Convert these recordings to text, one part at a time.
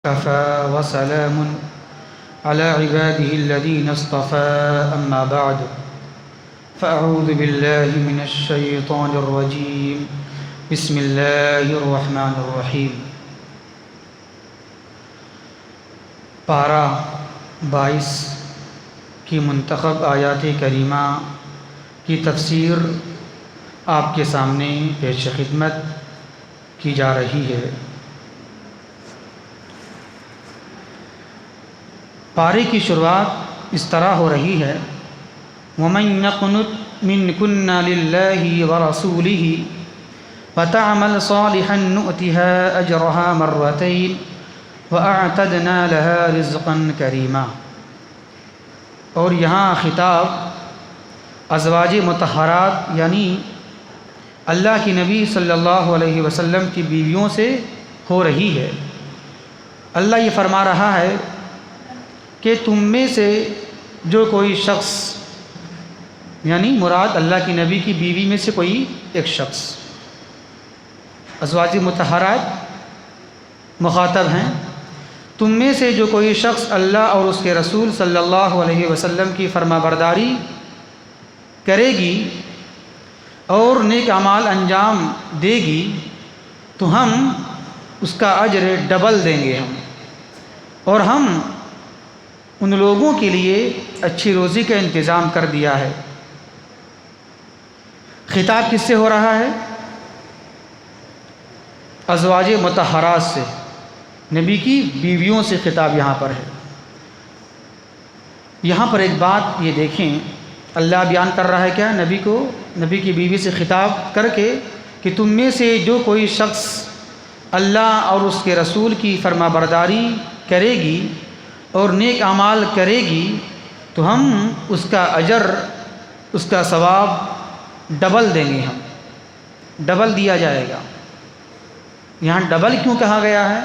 كفى وسلام على عباده الذين اصطفى أما بعد فأعوذ بالله من الشيطان الرجيم بسم الله الرحمن الرحیم۔ پارہ 22 کی منتخب آیات کریمہ کی تفسیر آپ کے سامنے پیش خدمت کی جا رہی ہے۔ پارے کی شروعات اس طرح ہو رہی ہے: وَمَن يَقْنُتْ مِنْكُنَّ لِلَّهِ وَرَسُولِهِ وَتَعْمَلْ صَالِحًا نُؤْتِهَا أَجْرَهَا مَرَّتَيْنِ وَأَعْتَدْنَا لَهَا رِزْقًا كَرِيمًا۔ اور یہاں خطاب ازواج مطہرات یعنی اللہ کی نبی صلی اللہ علیہ وسلم کی بیویوں سے ہو رہی ہے۔ اللہ یہ فرما رہا ہے کہ تم میں سے جو کوئی شخص، یعنی مراد اللہ کی نبی کی بیوی میں سے کوئی ایک شخص، ازواج مطہرات مخاطب ہیں، تم میں سے جو کوئی شخص اللہ اور اس کے رسول صلی اللہ علیہ وسلم کی فرما برداری کرے گی اور نیک اعمال انجام دے گی تو ہم اس کا اجر ڈبل دیں گے اور ہم ان لوگوں کے لیے اچھی روزی کا انتظام کر دیا ہے۔ خطاب کس سے ہو رہا ہے؟ ازواج مطہرات سے، نبی کی بیویوں سے خطاب یہاں پر ہے۔ یہاں پر ایک بات یہ دیکھیں، اللہ بیان کر رہا ہے کیا نبی کی بیوی سے خطاب کر کے کہ تم میں سے جو کوئی شخص اللہ اور اس کے رسول کی فرما برداری کرے گی اور نیک اعمال کرے گی تو ہم اس کا اجر، اس کا ثواب ڈبل دیں گے، ہم ڈبل دیا جائے گا۔ یہاں ڈبل کیوں کہا گیا ہے؟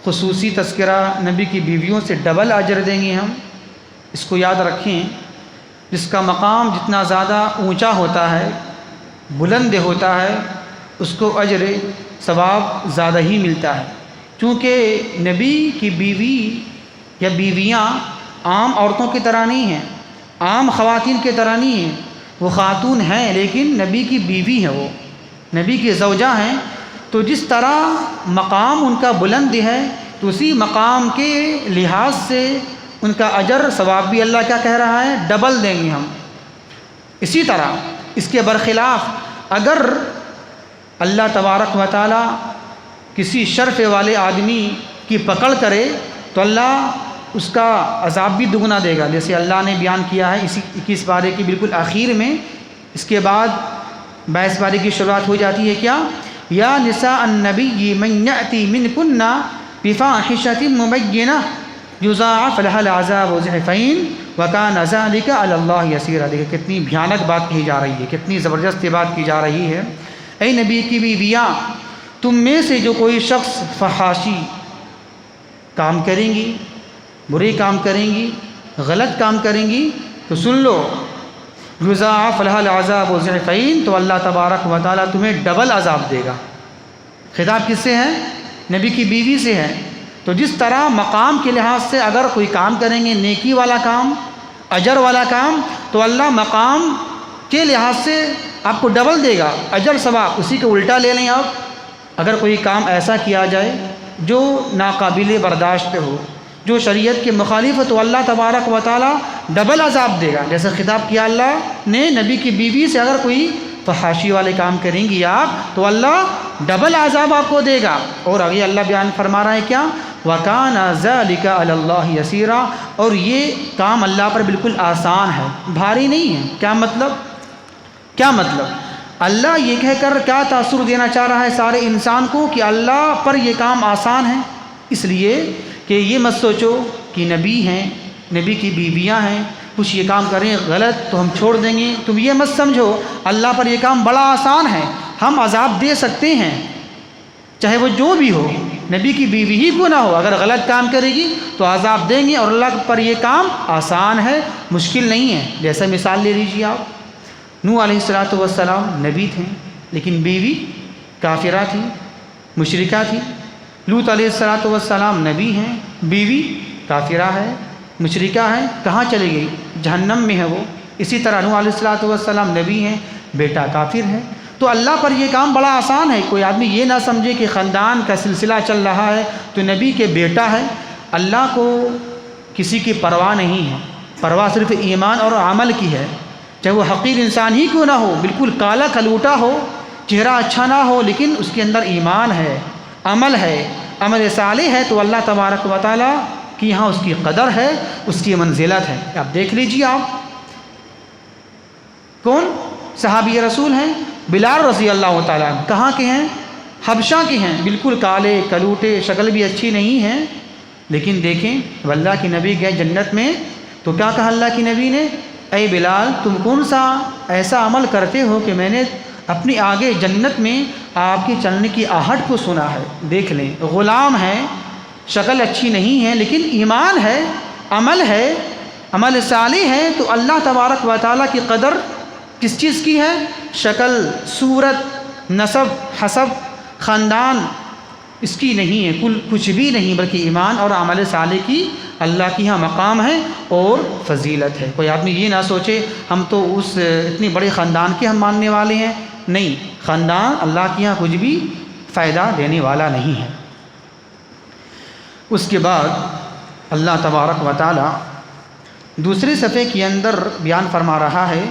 خصوصی تذکرہ نبی کی بیویوں سے ڈبل اجر دیں گے ہم، اس کو یاد رکھیں۔ جس کا مقام جتنا زیادہ اونچا ہوتا ہے، بلند ہوتا ہے، اس کو اجر ثواب زیادہ ہی ملتا ہے، چونکہ نبی کی بیوی یا بیویاں عام عورتوں کی طرح نہیں ہیں، عام خواتین کی طرح نہیں ہیں۔ وہ خاتون ہیں لیکن نبی کی بیوی ہیں، وہ نبی کی زوجہ ہیں، تو جس طرح مقام ان کا بلند ہے تو اسی مقام کے لحاظ سے ان کا اجر ثواب بھی اللہ کیا کہہ رہا ہے؟ ڈبل دیں گے ہم۔ اسی طرح اس کے برخلاف اگر اللہ تبارک و تعالی کسی شرف والے آدمی کی پکڑ کرے تو اللہ اس کا عذاب بھی دگنا دے گا، جیسے اللہ نے بیان کیا ہے اسی 21 پارے کی بالکل آخر میں۔ اس کے بعد 22 پارے کی شروعات ہو جاتی ہے کیا؟ یا نساء النبی من یأتی منکن بفاحشۃ مبینہ یضاعف لها العذاب ضعفین وکان ذلک علی اللہ یسیرا۔ دیکھیں کتنی بھیانک بات کہی جا رہی ہے، کتنی زبردست بات کی جا رہی ہے۔ اے نبی کی بیویاں، تم میں سے جو کوئی شخص فحاشی کام کریں گی، برے کام کریں گی، غلط کام کریں گی تو سن لو، یضاعف لها العذاب ضعفین، تو اللہ تبارک و تعالیٰ تمہیں ڈبل عذاب دے گا۔ خطاب کس سے ہے؟ نبی کی بیوی سے ہے۔ تو جس طرح مقام کے لحاظ سے اگر کوئی کام کریں گے نیکی والا کام، اجر والا کام، تو اللہ مقام کے لحاظ سے آپ کو ڈبل دے گا اجر ثواب۔ اسی کے الٹا لے لیں آپ، اگر کوئی کام ایسا کیا جائے جو ناقابل برداشت ہو، جو شریعت کے مخالف ہے، تو اللہ تبارک و تعالیٰ ڈبل عذاب دے گا۔ جیسے خطاب کیا اللہ نے نبی کی بیوی سے، اگر کوئی فحاشی والے کام کریں گی آپ تو اللہ ڈبل عذاب آپ کو دے گا۔ اور آگے اللہ بیان فرما رہا ہے کیا؟ وَكَانَ ذَلِكَ عَلَى اللَّهِ يَسِيرًا، اور یہ کام اللہ پر بالکل آسان ہے، بھاری نہیں ہے۔ کیا مطلب؟ اللہ یہ کہہ کر کیا تاثر دینا چاہ رہا ہے سارے انسان کو کہ اللہ پر یہ کام آسان ہے؟ اس لیے کہ یہ مت سوچو کہ نبی ہیں، نبی کی بیویاں ہیں، کچھ یہ کام کریں غلط تو ہم چھوڑ دیں گے۔ تم یہ مت سمجھو اللہ پر یہ کام بڑا آسان ہے، ہم عذاب دے سکتے ہیں چاہے وہ جو بھی ہو، نبی کی بیوی ہی کیوں نہ ہو، اگر غلط کام کرے گی تو عذاب دیں گے، اور اللہ پر یہ کام آسان ہے، مشکل نہیں ہے۔ جیسا مثال لے لیجیے آپ، نوح علیہ السلام نبی تھے لیکن بیوی کافرہ تھی، مشرکہ تھی، لوط علیہ السلام نبی ہیں، بیوی کافرہ ہے، مشرکہ ہے، کہاں چلی گئی؟ جہنم میں ہے وہ۔ اسی طرح نوح علیہ السلام نبی ہیں، بیٹا کافر ہے۔ تو اللہ پر یہ کام بڑا آسان ہے۔ کوئی آدمی یہ نہ سمجھے کہ خاندان کا سلسلہ چل رہا ہے تو نبی کے بیٹا ہے۔ اللہ کو کسی کی پرواہ نہیں ہے، پرواہ صرف ایمان اور عمل کی ہے، چاہے وہ حقیر انسان ہی کیوں نہ ہو، بالکل کالا کھلوٹا ہو، چہرہ اچھا نہ ہو، لیکن اس کے اندر ایمان ہے، عمل ہے، عمل صالح ہے، تو اللہ تبارک و تعالیٰ کی یہاں اس کی قدر ہے، اس کی منزلت ہے۔ آپ دیکھ لیجیے، آپ کون صحابی رسول ہیں؟ بلال رضی اللہ تعالیٰ عنہ۔ کہاں کے ہیں؟ حبشہ کے ہیں، بالکل کالے کلوٹے، شکل بھی اچھی نہیں ہے، لیکن دیکھیں اللہ کے نبی گئے جنت میں تو کیا کہا اللہ کے نبی نے؟ اے بلال، تم کون سا ایسا عمل کرتے ہو کہ میں نے اپنی آگے جنت میں آپ کے چلنے کی آہٹ کو سنا ہے۔ دیکھ لیں، غلام ہے، شکل اچھی نہیں ہے، لیکن ایمان ہے، عمل ہے، عمل صالح ہے، تو اللہ تبارک و تعالیٰ کی قدر کس چیز کی ہے؟ شکل، صورت، نسب، حسب، خاندان اس کی نہیں ہے، کچھ بھی نہیں، بلکہ ایمان اور عمل صالح کی اللہ کی یہاں مقام ہے اور فضیلت ہے۔ کوئی آدمی یہ نہ سوچے ہم تو اس اتنی بڑے خاندان کے ہم ماننے والے ہیں، نہیں، خاندان اللہ کے یہاں کچھ بھی فائدہ دینے والا نہیں ہے۔ اس کے بعد اللہ تبارک و تعالی دوسرے صفحے کے اندر بیان فرما رہا ہے،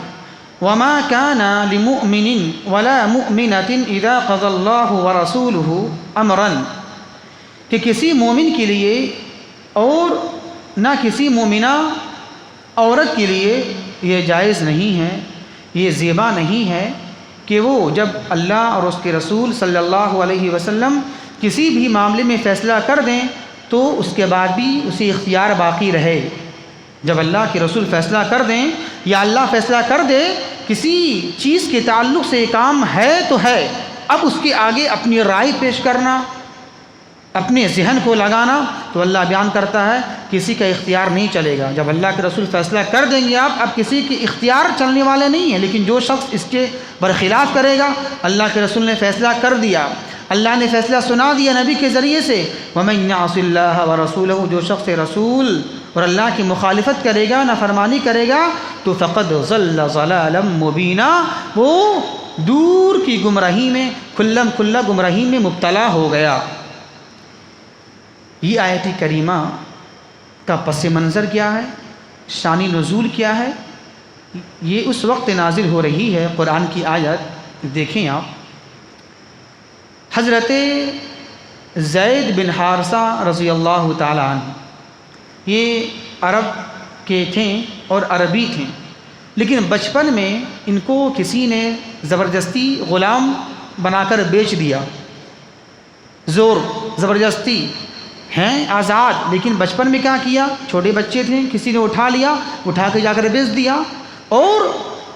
وَمَا كَانَ لِمُؤْمِنٍ وَلَا مُؤْمِنَةٍ إِذَا قَضَى اللَّهُ وَرَسُولُهُ أَمْرًا، کہ کسی مومن کے لیے اور نہ کسی مومنہ عورت کے لیے یہ جائز نہیں ہے، یہ زیبا نہیں ہے کہ وہ جب اللہ اور اس کے رسول صلی اللہ علیہ وسلم کسی بھی معاملے میں فیصلہ کر دیں تو اس کے بعد بھی اسے اختیار باقی رہے۔ جب اللہ کے رسول فیصلہ کر دیں یا اللہ فیصلہ کر دے کسی چیز کے تعلق سے کام ہے تو ہے، اب اس کے آگے اپنی رائے پیش کرنا، اپنے ذہن کو لگانا، تو اللہ بیان کرتا ہے کسی کا اختیار نہیں چلے گا۔ جب اللہ کے رسول فیصلہ کر دیں گے اب کسی کے اختیار چلنے والے نہیں ہیں، لیکن جو شخص اس کے برخلاف کرے گا، اللہ کے رسول نے فیصلہ کر دیا، اللہ نے فیصلہ سنا دیا نبی کے ذریعے سے، وَمَن يَعْصِ اللَّهَ وَرَسُولَهُ، جو شخص رسول اور اللہ کی مخالفت کرے گا، نافرمانی کرے گا، تو فقد ضل ضلالا مبینا، وہ دور کی گمراہی میں، کھلا گمراہی میں مبتلا ہو گیا۔ یہ آیت کریمہ کا پس منظر کیا ہے، شان نزول کیا ہے؟ یہ اس وقت نازل ہو رہی ہے قرآن کی آیت، دیکھیں آپ، حضرت زید بن حارثہ رضی اللہ تعالی عنہ، یہ عرب کے تھے اور عربی تھے، لیکن بچپن میں ان کو کسی نے زبردستی غلام بنا کر بیچ دیا، زور زبردستی ہیں آزاد، لیکن بچپن میں کیا کیا؟ چھوٹے بچے تھے، کسی نے اٹھا لیا، اٹھا کے جا کر بیچ دیا، اور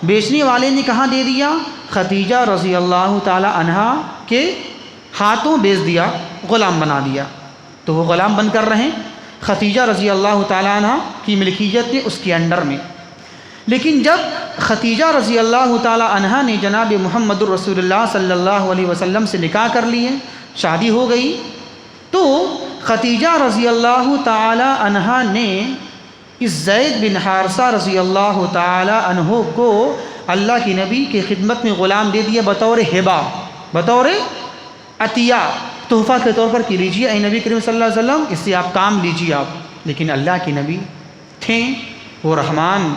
بیچنے والے نے کہاں دے دیا؟ خدیجہ رضی اللہ تعالی عنہا کے ہاتھوں بیچ دیا، غلام بنا دیا، تو وہ غلام بن کر رہیں، خدیجہ رضی اللہ تعالی عنہ کی ملکیت نے اس کے انڈر میں۔ لیکن جب خدیجہ رضی اللہ تعالی عنہ نے جناب محمد الرسول اللہ صلی اللہ علیہ وسلم سے نکاح کر لیے، شادی ہو گئی، تو خدیجہ رضی اللہ تعالی عنہ نے اس زید بن حارثہ رضی اللہ تعالی عنہ کو اللہ کی نبی کی خدمت میں غلام دے دیا بطور ہبہ، بطور عطیہ، تحفہ کے طور پر کہ لیجیے اے نبی کریم صلی اللہ علیہ وسلم، اس سے آپ کام لیجیے آپ۔ لیکن اللہ کے نبی تھے وہ رحمان،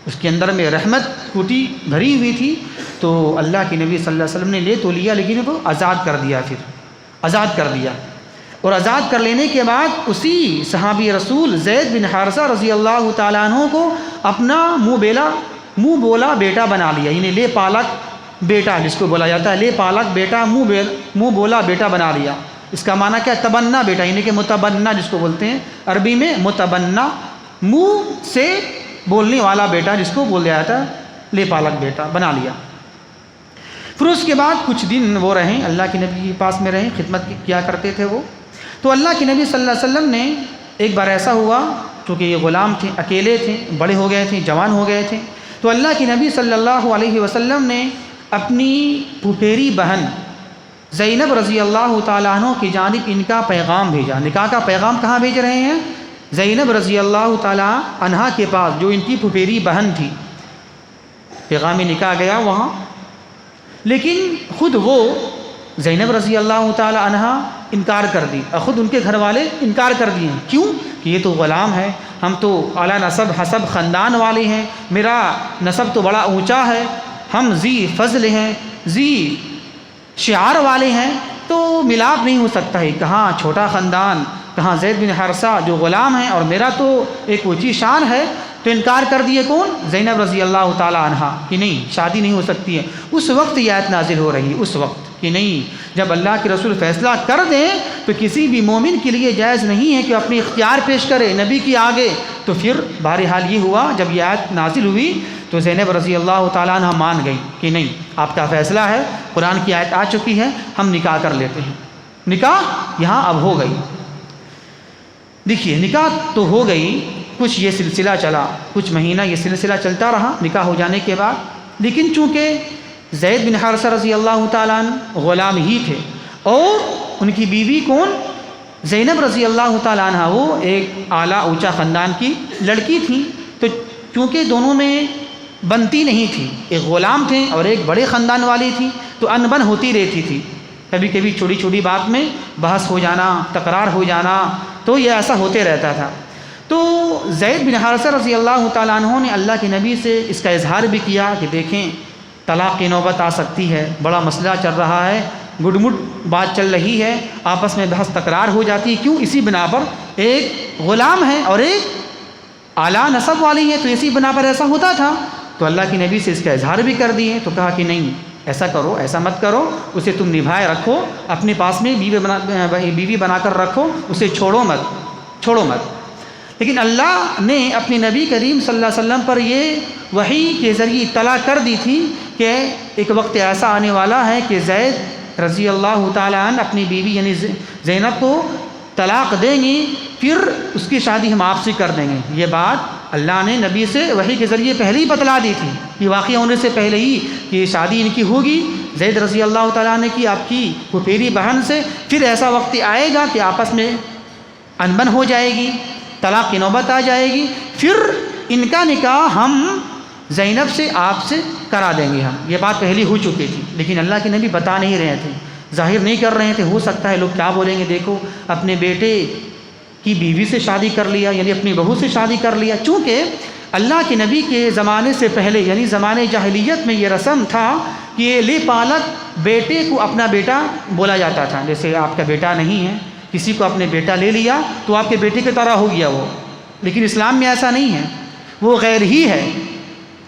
اس کے اندر میں رحمت کوٹی بھری ہوئی تھی، تو اللہ کے نبی صلی اللہ علیہ وسلم نے لے تو لیا، لیکن وہ آزاد کر دیا، پھر آزاد کر دیا، اور آزاد کر لینے کے بعد اسی صحابی رسول زید بن حارثہ رضی اللہ تعالیٰ عنہ کو اپنا منہ بولا بیٹا بنا لیا، یعنی لے پالک بیٹا جس کو بولا جاتا ہے، لے پالک بیٹا، منہ بولا بیٹا بنا لیا۔ اس کا معنی کیا ہے؟ تبنا بیٹا، یعنی کہ متبنا جس کو بولتے ہیں عربی میں، متبنا، منہ سے بولنے والا بیٹا جس کو بول دیا جاتا ہے، لے پالک بیٹا بنا لیا۔ پھر اس کے بعد کچھ دن وہ رہیں، اللہ کے نبی کے پاس میں رہیں، خدمت کیا کرتے تھے وہ۔ تو اللہ کے نبی صلی اللہ علیہ وسلم نے ایک بار ایسا ہوا، کیونکہ یہ غلام تھے، اکیلے تھے، بڑے ہو گئے تھے، جوان ہو گئے تھے، تو اللہ کے نبی صلی اللہ علیہ وسلم نے اپنی پھپھیری بہن زینب رضی اللہ تعالیٰ عنہ کی جانب ان کا پیغام بھیجا۔ نکاح کا پیغام کہاں بھیج رہے ہیں؟ زینب رضی اللہ تعالیٰ عنہ کے پاس، جو ان کی پھپھیری بہن تھی۔ پیغام نکاح گیا وہاں، لیکن خود وہ زینب رضی اللہ تعالیٰ عنہ انکار کر دی، اور خود ان کے گھر والے انکار کر دیے۔ کیوں؟ کہ یہ تو غلام ہے، ہم تو اعلیٰ نسب حسب خاندان والے ہیں، میرا نسب تو بڑا اونچا ہے، ہم ذی فضل ہیں، ذی شعار والے ہیں، تو ملاپ نہیں ہو سکتا ہے۔ کہاں چھوٹا خاندان، کہاں زید بن حارثہ جو غلام ہیں، اور میرا تو ایک اونچی شان ہے۔ تو انکار کر دیے کون؟ زینب رضی اللہ تعالیٰ عنہ، کہ نہیں شادی نہیں ہو سکتی ہے۔ اس وقت یہ آیت نازل ہو رہی، اس وقت کہ نہیں، جب اللہ کے رسول فیصلہ کر دیں تو کسی بھی مومن کے لیے جائز نہیں ہے کہ اپنی اختیار پیش کرے نبی کی آگے۔ تو پھر بہرحال یہ ہوا، جب یہ آیت نازل ہوئی تو زینب رضی اللہ تعالیٰ عنہ مان گئی کہ نہیں، آپ کا فیصلہ ہے، قرآن کی آیت آ چکی ہے، ہم نکاح کر لیتے ہیں۔ نکاح یہاں اب ہو گئی۔ دیکھیے، نکاح تو ہو گئی، کچھ یہ سلسلہ چلا، کچھ مہینہ یہ سلسلہ چلتا رہا نکاح ہو جانے کے بعد، لیکن چونکہ زید بن حارثہ رضی اللہ تعالیٰ عنہ غلام ہی تھے، اور ان کی بیوی کون؟ زینب رضی اللہ تعالیٰ عنہ، وہ ایک اعلیٰ اونچا خاندان کی لڑکی تھی، تو چونکہ دونوں میں بنتی نہیں تھی، ایک غلام تھے اور ایک بڑے خاندان والی تھی، تو انبن ہوتی رہتی تھی، کبھی کبھی چھوٹی چھوٹی بات میں بحث ہو جانا، تکرار ہو جانا، تو یہ ایسا ہوتے رہتا تھا۔ تو زید بن حارثہ رضی اللہ تعالیٰ عنہ نے اللہ کے نبی سے اس کا اظہار بھی کیا کہ دیکھیں، طلاق کی نوبت آ سکتی ہے، بڑا مسئلہ چل رہا ہے، گڈ مڈ بات چل رہی ہے، آپس میں بحث تکرار ہو جاتی ہے، کیوں؟ اسی بنا پر ایک غلام ہے اور ایک اعلیٰ نسب والی ہے، تو اسی بنا پر ایسا ہوتا تھا۔ تو اللہ کے نبی سے اس کا اظہار بھی کر دیے، تو کہا کہ نہیں، ایسا کرو، ایسا مت کرو، اسے تم نبھائے رکھو، اپنے پاس میں بیوی بنا کر رکھو، اسے چھوڑو مت۔ لیکن اللہ نے اپنے نبی کریم صلی اللہ علیہ وسلم پر یہ وحی کے ذریعے اطلاع کر دی تھی کہ ایک وقت ایسا آنے والا ہے کہ زید رضی اللہ تعالیٰ عنہ اپنی بیوی یعنی زینب کو طلاق دیں گی، پھر اس کی شادی ہم آپ سے کر دیں گے۔ یہ بات اللہ نے نبی سے وحی کے ذریعے پہلے ہی بتلا دی تھی، یہ واقعہ ہونے سے پہلے ہی کہ شادی ان کی ہوگی زید رضی اللہ تعالیٰ نے کی آپ کی پھپھیری بہن سے، پھر ایسا وقت آئے گا کہ آپس میں انبن ہو جائے گی، طلاق کی نوبت آ جائے گی، پھر ان کا نکاح ہم زینب سے آپ سے کرا دیں گے۔ ہم یہ بات پہلی ہو چکی تھی، لیکن اللہ کے نبی بتا نہیں رہے تھے، ظاہر نہیں کر رہے تھے، ہو سکتا ہے لوگ کیا بولیں گے، دیکھو اپنے بیٹے کی بیوی سے شادی کر لیا، یعنی اپنی بہو سے شادی کر لیا۔ چونکہ اللہ کے نبی کے زمانے سے پہلے یعنی زمانے جاہلیت میں یہ رسم تھا کہ لے پالک بیٹے کو اپنا بیٹا بولا جاتا تھا، جیسے آپ کا بیٹا نہیں ہے، کسی کو اپنے بیٹا لے لیا تو آپ کے بیٹے کی طرح ہو گیا وہ، لیکن اسلام میں ایسا نہیں ہے، وہ غیر ہی ہے،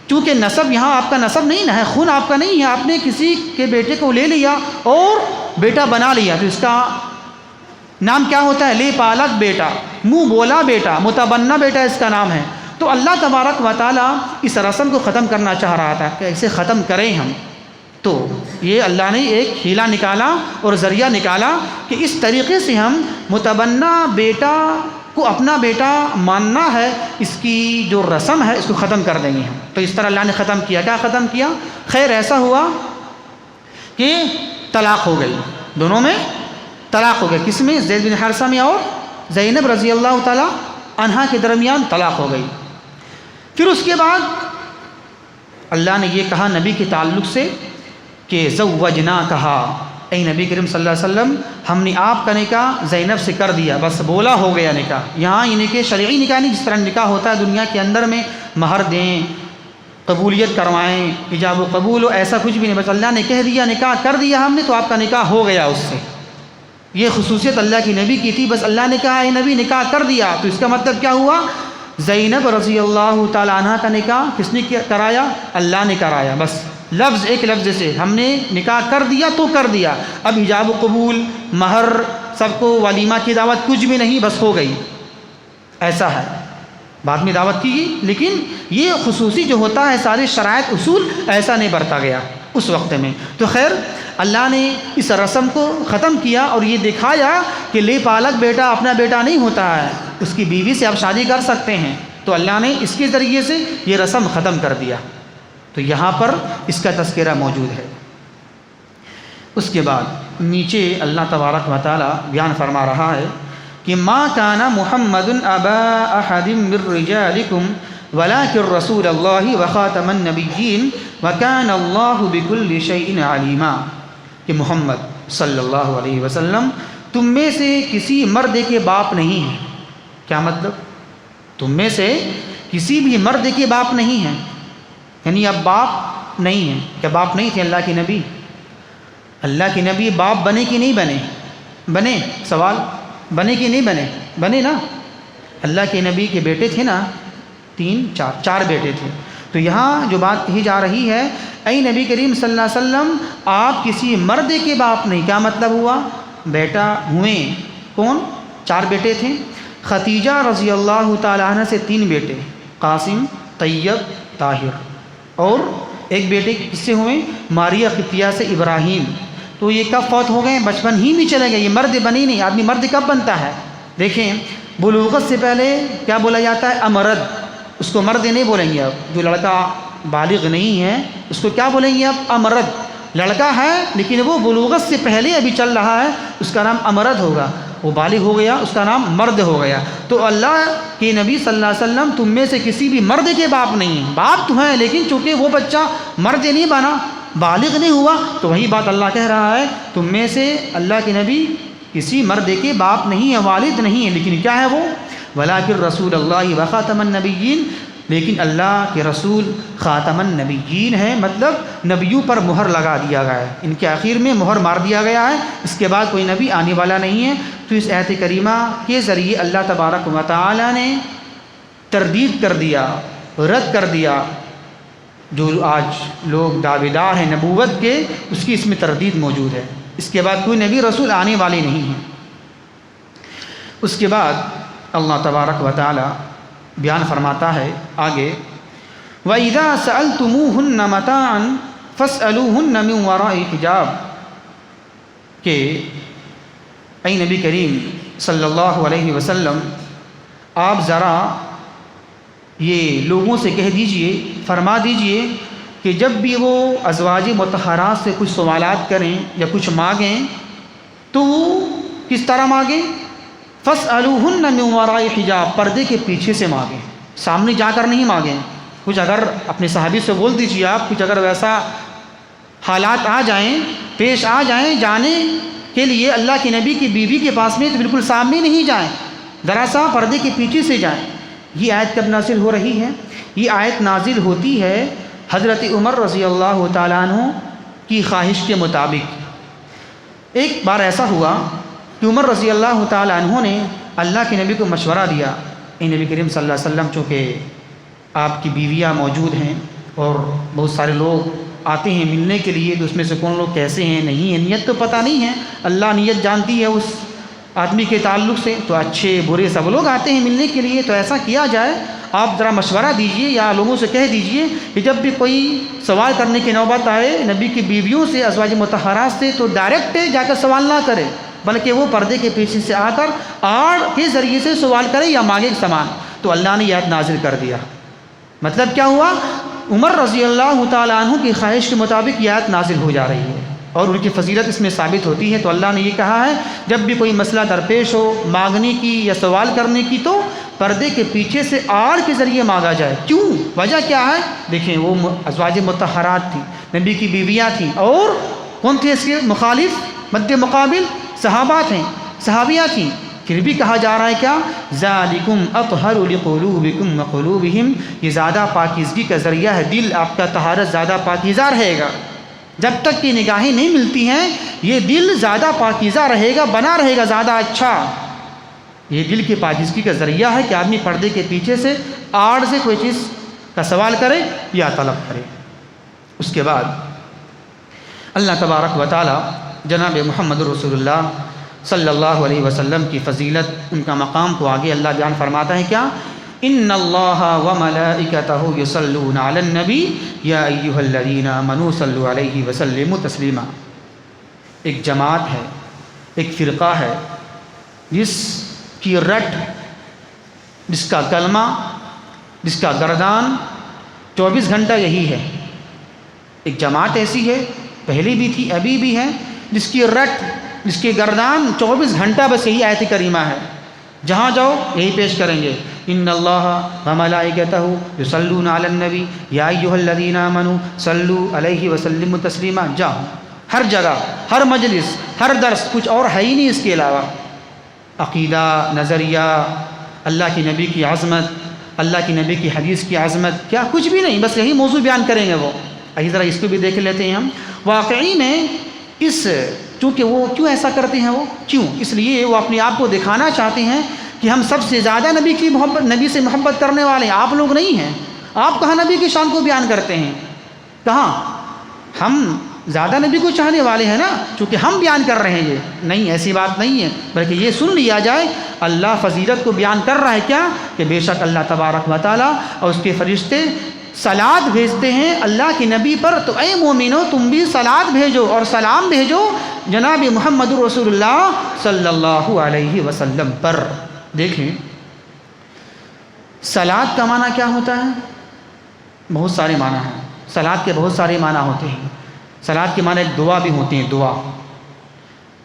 کیونکہ نسب یہاں آپ کا نسب نہیں نہ ہے، خون آپ کا نہیں ہے، آپ نے کسی کے بیٹے کو لے لیا اور بیٹا بنا لیا، تو اس کا نام کیا ہوتا ہے؟ لے پالک بیٹا، منہ بولا بیٹا، متبنہ بیٹا اس کا نام ہے۔ تو اللہ تبارک و تعالیٰ اس رسم کو ختم کرنا چاہ رہا تھا کہ اسے ختم کریں ہم، تو یہ اللہ نے ایک ہیلا نکالا اور ذریعہ نکالا کہ اس طریقے سے ہم متبنہ بیٹا کو اپنا بیٹا ماننا ہے، اس کی جو رسم ہے اس کو ختم کر دیں گے ہم۔ تو اس طرح اللہ نے ختم کیا۔ کیا ختم کیا؟ خیر ایسا ہوا کہ طلاق ہو گئی، دونوں میں طلاق ہو گئی، کس میں؟ زید بن حارثہ میں اور زینب رضی اللہ تعالی عنہا کے درمیان طلاق ہو گئی۔ پھر اس کے بعد اللہ نے یہ کہا نبی کے تعلق سے کہ زوجنا، کہا اے نبی کریم صلی اللہ علیہ وسلم ہم نے آپ کا نکاح زینب سے کر دیا، بس بولا ہو گیا نکاح۔ یہاں یہ نکاح شرعی نکاح نہیں، جس طرح نکاح ہوتا ہے دنیا کے اندر میں مہر دیں، قبولیت کروائیں، ایجاب و قبول ہو، ایسا کچھ بھی نہیں، بس اللہ نے کہہ دیا نکاح کر دیا ہم نے تو آپ کا نکاح ہو گیا اس سے۔ یہ خصوصیت اللہ کی نبی کی تھی، بس اللہ نے کہا اے نبی نکاح کر دیا، تو اس کا مطلب کیا ہوا؟ زینب رضی اللہ تعالی عنہ کا نکاح کس نے کرایا؟ اللہ نے کرایا، بس لفظ ایک لفظ سے ہم نے نکاح کر دیا تو کر دیا، اب ایجاب و قبول، مہر، سب کو ولیمہ کی دعوت کچھ بھی نہیں، بس ہو گئی، ایسا ہے۔ بعد میں دعوت کی گئی، لیکن یہ خصوصی جو ہوتا ہے سارے شرائط اصول ایسا نہیں برتا گیا اس وقت میں۔ تو خیر اللہ نے اس رسم کو ختم کیا اور یہ دکھایا کہ لے پالک بیٹا اپنا بیٹا نہیں ہوتا ہے، اس کی بیوی سے آپ شادی کر سکتے ہیں، تو اللہ نے اس کے ذریعے سے یہ رسم ختم کر دیا۔ تو یہاں پر اس کا تذکرہ موجود ہے۔ اس کے بعد نیچے اللہ تبارک و تعالی بیان فرما رہا ہے کہ ما کان محمد ابا احد من رجالکم ولکن رسول اللہ وخاتم النبیین وکان اللہ بکل شیء علیما، کہ محمد صلی اللہ علیہ وسلم تم میں سے کسی مرد کے باپ نہیں ہیں۔ کیا مطلب؟ تم میں سے کسی بھی مرد کے باپ نہیں ہیں، یعنی اب باپ نہیں ہیں۔ کیا باپ نہیں تھے اللہ کے نبی؟ اللہ کے نبی باپ بنے کہ نہیں بنے؟ بنے۔ سوال، بنے کہ نہیں بنے؟ بنے نا۔ اللہ کے نبی کے بیٹے تھے نا، چار بیٹے تھے۔ تو یہاں جو بات کہی جا رہی ہے، اے نبی کریم صلی اللہ علیہ وسلم آپ کسی مرد کے باپ نہیں۔ کیا مطلب ہوا؟ بیٹا ہوئے کون؟ 4 بیٹے تھے۔ ختیجہ رضی اللہ تعالیٰ عنہ سے 3 بیٹے، قاسم، طیب، طاہر، اور ایک بیٹے کس سے ہوئے؟ ماریہ قبطیہ سے ابراہیم۔ تو یہ کب فوت ہو گئے؟ بچپن ہی میں چلے گئے، یہ مرد بنی نہیں۔ آدمی مرد کب بنتا ہے؟ دیکھیں، بلوغت سے پہلے کیا بولا جاتا ہے؟ امرد۔ اس کو مرد نہیں بولیں گے اب، جو لڑکا بالغ نہیں ہے اس کو کیا بولیں گے اب؟ امرد۔ لڑکا ہے لیکن وہ بلوغت سے پہلے ابھی چل رہا ہے، اس کا نام امرد ہوگا۔ وہ بالغ ہو گیا، اس کا نام مرد ہو گیا۔ تو اللہ کے نبی صلی اللہ علیہ وسلم تم میں سے کسی بھی مرد کے باپ نہیں ہیں۔ باپ تو ہیں لیکن چونکہ وہ بچہ مرد نہیں بنا، بالغ نہیں ہوا، تو وہی بات اللہ کہہ رہا ہے تم میں سے اللہ کے نبی کسی مرد کے باپ نہیں ہیں، والد نہیں ہیں، لیکن کیا ہے وہ؟ ولیکن رسول اللہ وخاتم النبیین، لیکن اللہ کے رسول خاتم النبیین ہیں، مطلب نبیوں پر مہر لگا دیا گیا ہے، ان کے آخر میں مہر مار دیا گیا ہے، اس کے بعد کوئی نبی آنے والا نہیں ہے۔ تو اس آیت کریمہ کے ذریعے اللہ تبارک و تعالی نے تردید کر دیا، رد کر دیا، جو آج لوگ دعوے دار ہیں نبوت کے، اس کی اس میں تردید موجود ہے۔ اس کے بعد کوئی نبی رسول آنے والے نہیں ہیں۔ اس کے بعد اللہ تبارک و تعالی بیان فرماتا ہے آگے، وَإِذَا سَأَلْتُمُوهُنَّ مَتَاعًا فَاسْأَلُوهُنَّ مِنْ وَرَاءِ حِجَابٍ، کہ اے نبی کریم صلی اللہ علیہ وسلم آپ ذرا یہ لوگوں سے کہہ دیجئے، فرما دیجئے کہ جب بھی وہ ازواج مطہرات سے کچھ سوالات کریں یا کچھ مانگیں تو وہ کس طرح مانگیں؟ فَاسْأَلُوهُنَّ مِنْ وَرَاءِ حِجَابٍ، پردے کے پیچھے سے مانگیں، سامنے جا کر نہیں مانگیں۔ کچھ اگر اپنے صحابی سے بول دیجیے آپ، کچھ اگر ویسا حالات آ جائیں، پیش آ جائیں جانے کے لیے اللہ کے نبی کی بیوی کے پاس میں، تو بالکل سامنے نہیں جائیں، ذرا سا پردے کے پیچھے سے جائیں۔ یہ آیت کب نازل ہو رہی ہے؟ یہ آیت نازل ہوتی ہے حضرت عمر رضی اللہ تعالیٰ عنہ کی خواہش کے مطابق۔ ایک بار ایسا ہوا کہ عمر رضی اللہ تعالیٰ عنہ نے اللہ کے نبی کو مشورہ دیا، اے نبی کریم صلی اللہ علیہ وسلم چونکہ آپ کی بیویاں موجود ہیں اور بہت سارے لوگ آتے ہیں ملنے کے لیے، تو اس میں سے کون لوگ کیسے ہیں نہیں ہیں، نیت تو پتہ نہیں ہے، اللہ نیت جانتی ہے اس آدمی کے تعلق سے، تو اچھے برے سب لوگ آتے ہیں ملنے کے لیے، تو ایسا کیا جائے آپ ذرا مشورہ دیجئے یا لوگوں سے کہہ دیجئے کہ جب بھی کوئی سوال کرنے کی نوبت آئے نبی کی بیویوں سے، ازواج مطہرات سے، تو ڈائریکٹ جا کر سوال نہ کرے، بلکہ وہ پردے کے پیچھے سے آ کر آڑ کے ذریعے سے سوال کرے یا مانگے سامان۔ تو اللہ نے یہ آیت نازل کر دیا۔ مطلب کیا ہوا؟ عمر رضی اللہ تعالیٰ عنہ کی خواہش کے مطابق یہ آیت نازل ہو جا رہی ہے اور ان کی فضیلت اس میں ثابت ہوتی ہے۔ تو اللہ نے یہ کہا ہے جب بھی کوئی مسئلہ درپیش ہو مانگنے کی یا سوال کرنے کی، تو پردے کے پیچھے سے آڑ کے ذریعے مانگا جائے۔ کیوں؟ وجہ کیا ہے؟ دیکھیں، وہ ازواج مطہرات تھیں، نبی کی بیویاں تھیں، اور کون تھے اس کے مخالف مد مقابل؟ صحابہ تھیں، صحابیہ تھیں۔ پھر بھی کہا جا رہا ہے کیا؟ ذالکم اطہر لقلوبکم وقلوبہم، یہ زیادہ پاکیزگی کا ذریعہ ہے، دل آپ کا طہارت زیادہ پاکیزہ رہے گا۔ جب تک کہ نگاہیں نہیں ملتی ہیں یہ دل زیادہ پاکیزہ رہے گا، بنا رہے گا زیادہ اچھا۔ یہ دل کی پاکیزگی کا ذریعہ ہے کہ آدمی پردے کے پیچھے سے آڑ سے کوئی چیز کا سوال کرے یا طلب کرے۔ اس کے بعد اللہ تبارک و تعالی جناب محمد رسول اللہ صلی اللہ علیہ وسلم کی فضیلت، ان کا مقام کو آگے اللہ بیان فرماتا ہے کیا؟ ان اللہ وملائکتہ یصلون علی النبی یا ایھا الذین آمنوا صلوا علیہ وسلموا تسلیما۔ ایک جماعت ہے، ایک فرقہ ہے جس کی رٹ، جس کا کلمہ، جس کا گردان 24 گھنٹہ یہی ہے۔ ایک جماعت ایسی ہے، پہلے بھی تھی ابھی بھی ہے، جس کی رٹ، جس کی گردان 24 گھنٹہ بس یہی آیت کریمہ ہے، جہاں جاؤ یہی پیش کریں گے، ان اللہ و ملائکتہ یصلون علی النبی یا ایھا الذین آمنوا صلوا علیہ وسلموا تسلیما۔ جاؤ، ہر جگہ، ہر مجلس، ہر درس، کچھ اور ہے ہی نہیں اس کے علاوہ۔ عقیدہ، نظریہ، اللہ کی نبی کی عظمت، اللہ کی نبی کی حدیث کی عظمت، کیا کچھ بھی نہیں، بس یہی موضوع بیان کریں گے وہ۔ آئیے ذرا اس کو بھی دیکھ لیتے ہیں ہم۔ واقعی میں چونکہ وہ کیوں ایسا کرتے ہیں، وہ کیوں؟ اس لیے وہ اپنے آپ کو دکھانا چاہتے ہیں کہ ہم سب سے زیادہ نبی سے محبت کرنے والے ہیں، آپ لوگ نہیں ہیں۔ آپ کہاں نبی کی شان کو بیان کرتے ہیں؟ کہاں؟ ہم زیادہ نبی کو چاہنے والے ہیں نا، چونکہ ہم بیان کر رہے ہیں یہ نہیں، ایسی بات نہیں ہے، بلکہ یہ سن لیا جائے اللہ فضیلت کو بیان کر رہا ہے کیا، کہ بے شک اللہ تبارک و تعالیٰ اور اس کے فرشتے صلات بھیجتے ہیں اللہ کے نبی پر، تو اے مومنو تم بھی صلات بھیجو اور سلام بھیجو جناب محمد رسول اللہ صلی اللہ علیہ وسلم پر۔ دیکھیں صلات کا معنی کیا ہوتا ہے؟ بہت سارے معنی ہیں، صلات کے بہت سارے معنی ہوتے ہیں۔ صلات کے معنی ایک دعا بھی ہوتے ہیں، دعا۔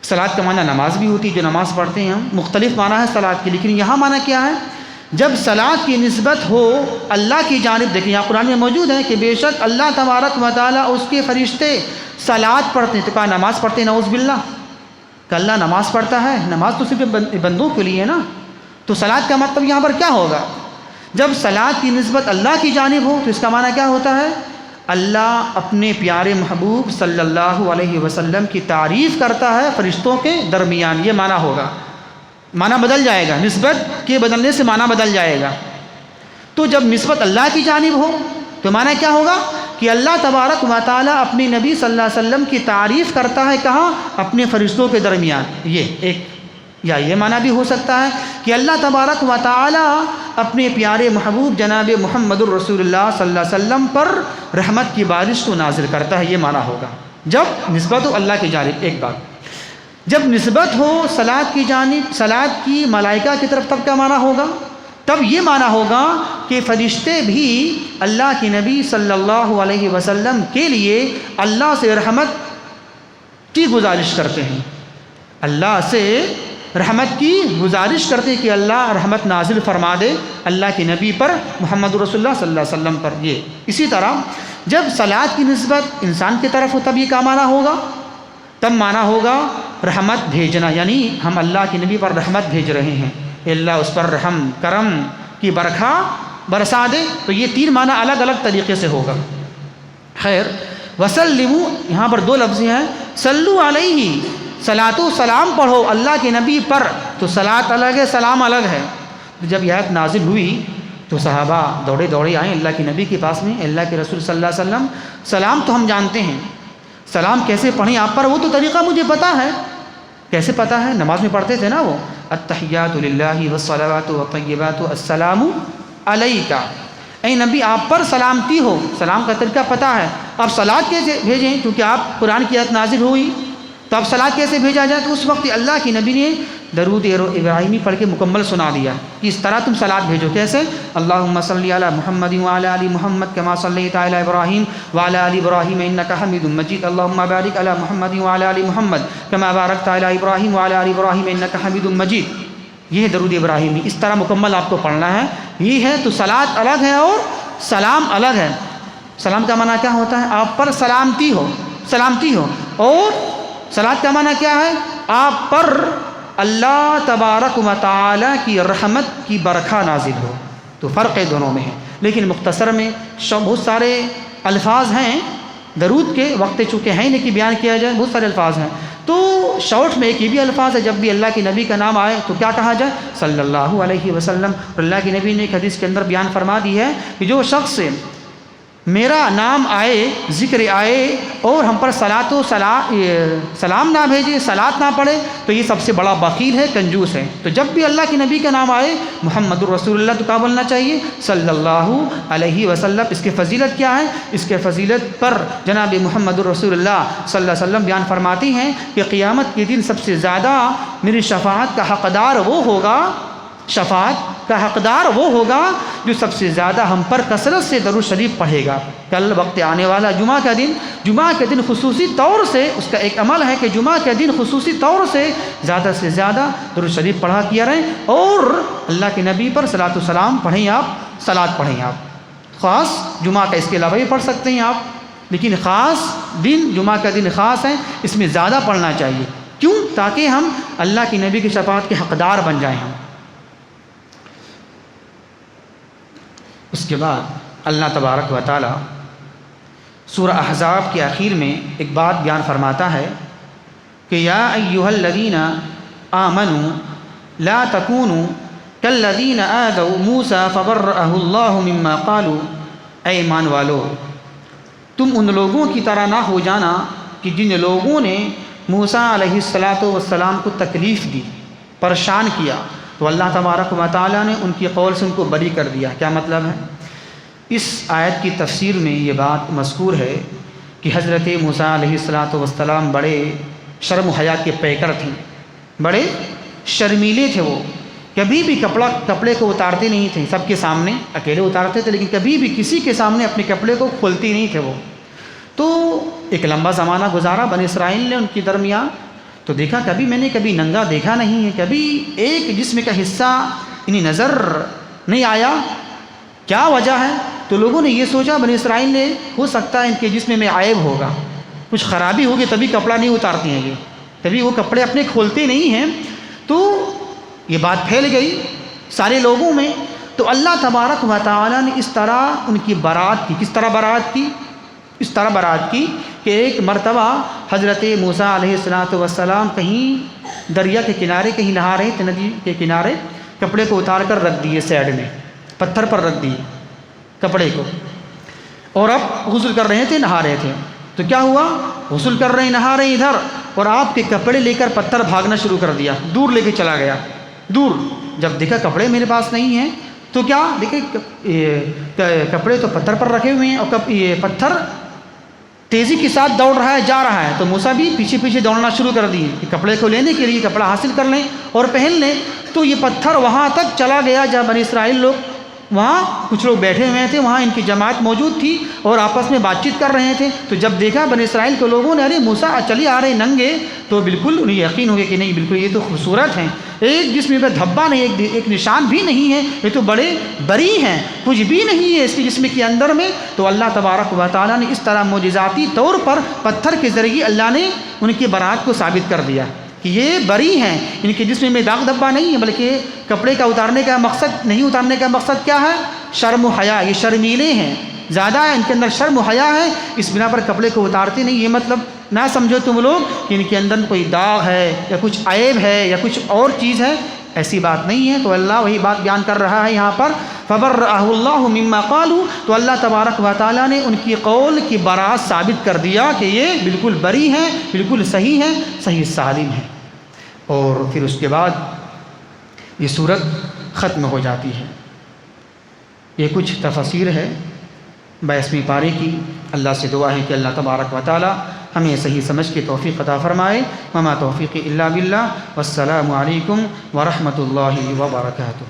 صلات کا معنی نماز بھی ہوتی ہے، جو نماز پڑھتے ہیں ہم، مختلف معنی ہے صلات کی، لیکن یہاں معنی کیا ہے؟ جب صلات کی نسبت ہو اللہ کی جانب، دیکھیں یہاں قرآن میں موجود ہے کہ بے شک اللہ تبارک و تعالیٰ اس کے فرشتے صلات پڑھتے ہیں، تو کہا نماز پڑھتے ہیں، نعوذ باللہ، کہ اللہ نماز پڑھتا ہے؟ نماز تو صرف بندوں کے لیے ہے نا، تو صلات کا مطلب یہاں پر کیا ہوگا؟ جب صلات کی نسبت اللہ کی جانب ہو تو اس کا معنی کیا ہوتا ہے؟ اللہ اپنے پیارے محبوب صلی اللہ علیہ وسلم کی تعریف کرتا ہے فرشتوں کے درمیان، یہ معنی ہوگا۔ معنی بدل جائے گا، نسبت کے بدلنے سے معنی بدل جائے گا۔ تو جب نسبت اللہ کی جانب ہو تو معنی کیا ہوگا؟ کہ اللہ تبارک و تعالیٰ اپنے نبی صلی اللہ علیہ وسلم کی تعریف کرتا ہے، کہاں؟ اپنے فرشتوں کے درمیان۔ یہ ایک، یا یہ معنی بھی ہو سکتا ہے کہ اللہ تبارک و تعالیٰ اپنے پیارے محبوب جناب محمد الرسول اللہ صلی اللہ علیہ وسلم پر رحمت کی بارش کو نازل کرتا ہے، یہ معنی ہوگا جب نسبت ہو اللہ کی جانب۔ ایک بات، جب نسبت ہو صلات کی جانب، صلات کی ملائکہ کی طرف، تب کیا معنی ہوگا؟ تب یہ معنی ہوگا کہ فرشتے بھی اللہ کے نبی صلی اللہ علیہ وسلم کے لیے اللہ سے رحمت کی گزارش کرتے ہیں، اللہ سے رحمت کی گزارش کرتے ہیں کہ اللہ رحمت نازل فرما دے اللہ کے نبی پر، محمد رسول اللہ صلی اللہ علیہ وسلم پر۔ یہ اسی طرح جب صلات کی نسبت انسان کی طرف ہو تب یہ کیا معنی ہوگا؟ تب معنی ہوگا رحمت بھیجنا، یعنی ہم اللہ کے نبی پر رحمت بھیج رہے ہیں، اللہ اس پر رحم کرم کی برکھا برسا دے۔ تو یہ تین معنی الگ الگ طریقے سے ہوگا۔ خیر، وسلموا، یہاں پر دو لفظ ہیں، صلو علیہ، صلاۃ و سلام پڑھو اللہ کے نبی پر، تو صلاۃ الگ ہے، سلام الگ ہے۔ جب یہ آیت نازل ہوئی تو صحابہ دوڑے دوڑے آئے اللہ کے نبی کے پاس میں، اللہ کے رسول صلی اللہ علیہ وسلم سلام تو ہم جانتے ہیں، سلام کیسے پڑھیں آپ پر، وہ تو طریقہ مجھے پتہ ہے۔ کیسے پتہ ہے؟ نماز میں پڑھتے تھے نا وہ، التحیات للہ والصلوات والطیبات السلام علیک، اے نبی آپ پر سلامتی ہو، سلام کا طریقہ پتہ ہے۔ اب صلاۃ کیسے بھیجیں؟ کیونکہ آپ قرآن کی آیت نازل ہوئی تو اب صلاۃ کیسے بھیجا جائے؟ تو اس وقت اللہ کی نبی نے درود ابراہیمی پڑھ کے مکمل سنا دیا کہ اس طرح تم صلاۃ بھیجو۔ کیسے؟ اللہم صلی علی محمد وعلی آل محمد کما صلیت علی ابراہیم وعلی آل ابراہیم انک حمید مجید، اللہم بارک علی محمد وعلی آل محمد کما بارکت علی ابراہیم وعلی آل ابراہیم انک حمید مجید۔ یہ ہے درود ابراہیمی، اس طرح مکمل آپ کو پڑھنا ہے۔ یہ ہے تو صلاۃ الگ ہے اور سلام الگ ہے۔ سلام کا معنی کیا ہوتا ہے؟ آپ پر سلامتی ہو، سلامتی ہو، اور صلاۃ کا معنی کیا ہے؟ آپ پر اللہ تبارک و تعالی کی رحمت کی برکھا نازل ہو۔ تو فرق دونوں میں ہے، لیکن مختصر میں بہت سارے الفاظ ہیں درود کے، وقت چونکہ ہے نہیں کہ بیان کیا جائے، بہت سارے الفاظ ہیں، تو شارٹ میں ایک یہ بھی الفاظ ہے، جب بھی اللہ کے نبی کا نام آئے تو کیا کہا جائے؟ صلی اللہ علیہ وسلم۔ اور اللہ کے نبی نے ایک حدیث کے اندر بیان فرما دی ہے کہ جو شخص میرا نام آئے، ذکر آئے اور ہم پر صلاۃ و سلام نہ بھیجے، صلاۃ نہ پڑھے، تو یہ سب سے بڑا بخیل ہے، کنجوس ہے۔ تو جب بھی اللہ کے نبی کا نام آئے محمد الرسول اللہ تو کیا بولنا چاہیے؟ صلی اللہ علیہ وسلم۔ اس کی فضیلت کیا ہے؟ اس کے فضیلت پر جناب محمد الرسول اللہ صلی اللہ علیہ وسلم بیان فرماتی ہیں کہ قیامت کے دن سب سے زیادہ میری شفاعت کا حقدار وہ ہوگا شفاعت کا حقدار وہ ہوگا جو سب سے زیادہ ہم پر کثرت سے درود شریف پڑھے گا۔ کل وقت آنے والا جمعہ کے دن خصوصی طور سے اس کا ایک عمل ہے کہ جمعہ کے دن خصوصی طور سے زیادہ درود شریف پڑھا کیا رہیں، اور اللہ کے نبی پر صلاۃ والسلام پڑھیں، آپ صلاۃ پڑھیں۔ آپ خاص جمعہ کا اس کے علاوہ بھی پڑھ سکتے ہیں آپ، لیکن خاص دن جمعہ کا دن خاص ہے، اس میں زیادہ پڑھنا چاہیے۔ کیوں؟ تاکہ ہم اللہ کے نبی کی شفاعت کے حقدار بن جائیں ہم۔ اس کے بعد اللہ تبارک و تعالی سورہ احزاب کے آخر میں ایک بات بیان فرماتا ہے کہ یا ایھا الذین آمنوا لا تکونوا کالذین آذوا موسیٰ فبرأہ اللہ مما قالوا، اے ایمان والو تم ان لوگوں کی طرح نہ ہو جانا کہ جن لوگوں نے موسیٰ علیہ السلام کو تکلیف دی، پریشان کیا، تو اللہ تبارک و تعالیٰ نے ان کی قول سے ان کو بری کر دیا۔ کیا مطلب ہے؟ اس آیت کی تفسیر میں یہ بات مذکور ہے کہ حضرت موسیٰ علیہ السلام بڑے شرم و حیا کے پیکر تھے، بڑے شرمیلے تھے، وہ کبھی بھی کپڑے کو اتارتے نہیں تھے، سب کے سامنے اکیلے اتارتے تھے، لیکن کبھی بھی کسی کے سامنے اپنے کپڑے کو کھولتے نہیں تھے وہ۔ تو ایک لمبا زمانہ گزارا بنی اسرائیل نے ان کے درمیان، تو دیکھا کبھی میں نے ننگا دیکھا نہیں ہے، کبھی ایک جسم کا حصہ انہیں نظر نہیں آیا، کیا وجہ ہے؟ تو لوگوں نے یہ سوچا بنی اسرائیل نے ہو سکتا ہے ان کے جسم میں عیب ہوگا، کچھ خرابی ہوگی تبھی کپڑا نہیں اتارتے ہیں یہ، تبھی وہ کپڑے اپنے کھولتے نہیں ہیں۔ تو یہ بات پھیل گئی سارے لوگوں میں، تو اللہ تبارک و تعالیٰ نے اس طرح ان کی برات کی۔ کس طرح برات کی؟ اس طرح برات کی کہ ایک مرتبہ حضرت موسیٰ علیہ السلام کہیں دریا کے کنارے کہیں نہا رہے تھے، ندی کے کنارے، کپڑے کو اتار کر رکھ دیے سائڈ میں، پتھر پر رکھ دیے کپڑے کو، اور اب غسل کر رہے تھے، نہا رہے تھے۔ تو کیا ہوا؟ غسل کر رہے ہیں، نہا رہے ہیں ادھر، اور آپ کے کپڑے لے کر پتھر بھاگنا شروع کر دیا، دور لے کے چلا گیا، دور۔ جب دیکھا کپڑے میرے پاس نہیں ہیں تو کیا دیکھے کپڑے تو پتھر پر رکھے ہوئے ہیں، اور یہ پتھر تیزی کے ساتھ دوڑ رہا ہے، جا رہا ہے، تو موسیٰ بھی پیچھے پیچھے دوڑنا شروع کر دیے کہ کپڑے کو لینے کے لیے کپڑا حاصل کر لیں اور پہن لیں۔ تو یہ پتھر وہاں تک چلا گیا جہاں بنی اسرائیل لوگ، وہاں کچھ لوگ بیٹھے ہوئے تھے، وہاں ان کی جماعت موجود تھی اور آپس میں بات چیت کر رہے تھے۔ تو جب دیکھا بنی اسرائیل کے لوگوں نے ارے موسیٰ چلے آ رہے ننگے، تو بالکل انہیں یقین ہو گیا کہ نہیں، بالکل یہ تو خوبصورت ہیں، ایک جسم پہ دھبا نہیں، ایک نشان بھی نہیں ہے، یہ تو بڑے بری ہیں، کچھ بھی نہیں ہے اس کے جسم کے اندر میں۔ تو اللہ تبارک و تعالیٰ نے اس طرح معجزاتی طور پر پتھر کے ذریعے اللہ نے ان کی برات کو ثابت کر دیا کہ یہ بری ہیں، ان کے جسم میں داغ دھبا نہیں ہے، بلکہ کپڑے کا اتارنے کا مقصد نہیں، اتارنے کا مقصد کیا ہے؟ شرم و حیا، یہ شرمیلے ہیں، زیادہ ان کے اندر شرم و حیا ہے، اس بنا پر کپڑے کو اتارتے نہیں۔ یہ مطلب نہ سمجھو تم لوگ کہ ان کے اندر کوئی داغ ہے یا کچھ عیب ہے یا کچھ اور چیز ہے، ایسی بات نہیں ہے۔ تو اللہ وہی بات بیان کر رہا ہے یہاں پر، فبرأہ اللہ مما قالوا، تو اللہ تبارک و تعالیٰ نے ان کی قول کی برات ثابت کر دیا کہ یہ بالکل بری ہیں، بالکل صحیح ہیں، صحیح سالم ہیں۔ اور پھر اس کے بعد یہ صورت ختم ہو جاتی ہے۔ یہ کچھ تفسیر ہے 22ویں پارے کی۔ اللہ سے دعا ہے کہ اللہ تبارک و تعالی ہمیں صحیح سمجھ کے توفیق عطا فرمائے۔ وما توفیقی الا باللہ، والسلام علیکم ورحمۃ اللہ وبرکاتہ۔